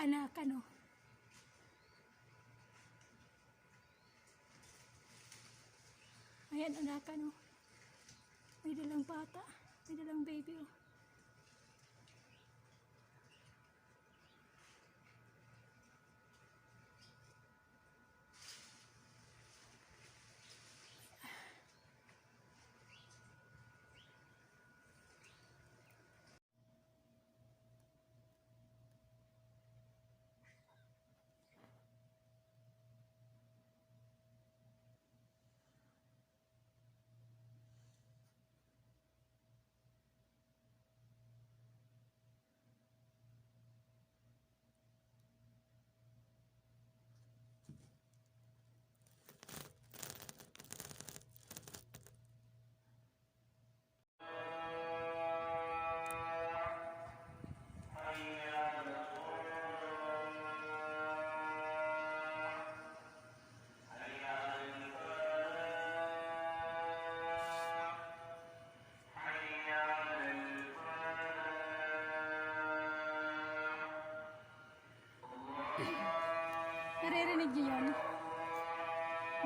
Anakan, oh. Ayan, anakan, oh. May dalang bata. May dalang baby, oh. Naririnig niyo yun?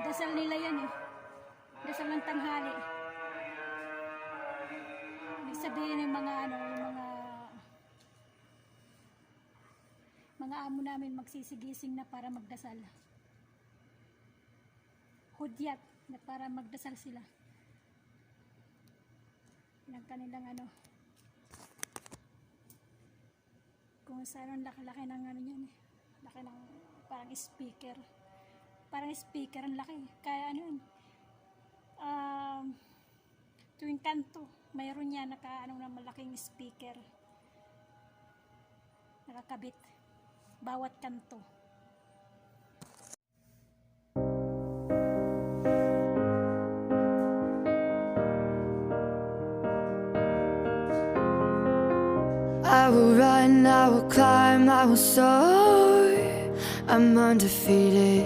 Dasal nila yan, eh. Dasal ng tanghali. Ibig sabihin yung mga mga amo namin magsisigising na para magdasal. Hudyat na para magdasal sila. Ng kanilang kung saan ang laki-laki ng yan, eh. Laki ng parang speaker. Parang speaker ang laki. Kaya yun. Tuwing kanto, mayroon niya na malaking speaker. Nakakabit. Bawat kanto. I will run, I will climb, I will soar. I'm undefeated.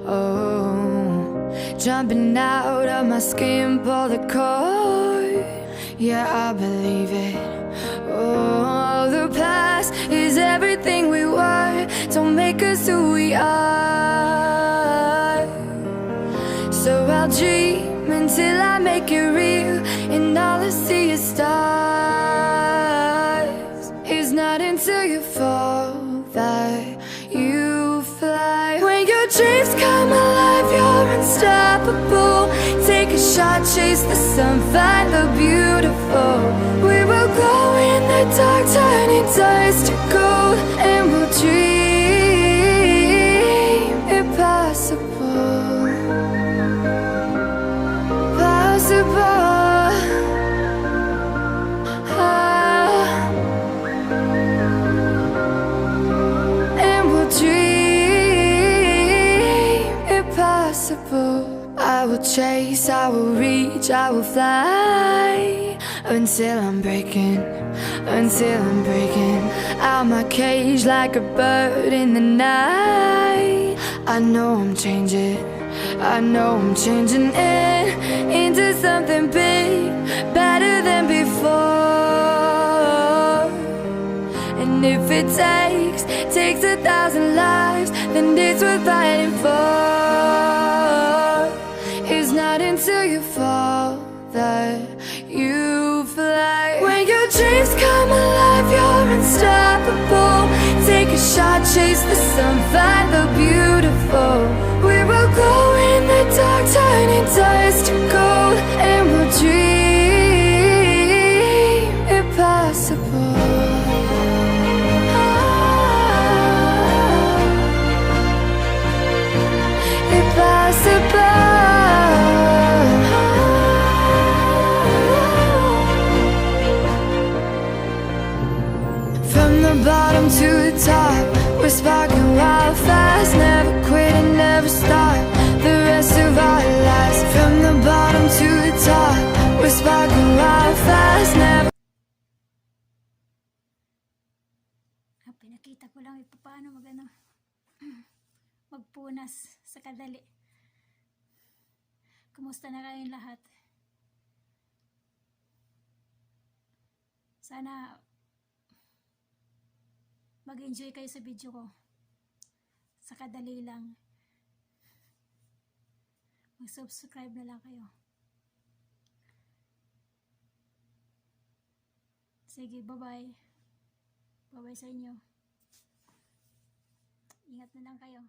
Oh, jumping out of my skin, pull the cord. Yeah, I believe it. Oh, the past is everything we were. Don't make us who we are. So I'll dream until I make it real, and all I see is stars. It's not until you fall that you fly. When your dreams come alive, you're unstoppable. Take a shot, chase the sun, find the beautiful. We will glow in the dark, turning dust to gold, and we'll dream impossible. Possible. And we'll dream impossible. I will chase, I will reach, I will fly until I'm breaking out my cage like a bird in the night. I know I'm changing into something big, better than before. And if it takes 1,000 lives, then it's worth fighting for. It's not until you fall that you fly. When your dreams come alive, you're unstoppable. Take a shot, chase the sun, find the beautiful. We will glow in the dark, turning dust to gold, and we'll dream impossible. From the bottom to the top, we're sparking wild fast. Never quit and never stop the rest of our lives. From the bottom to the top, we're sparking wild fast. Never. Pinakita ko lang paano magpunas sa kadali. Kumusta na kayong lahat? Sana mag-enjoy kayo sa video ko. Sa kadali lang. Mag-subscribe na lang kayo. Sige, bye-bye. Bye-bye sa inyo. Ingat na lang kayo.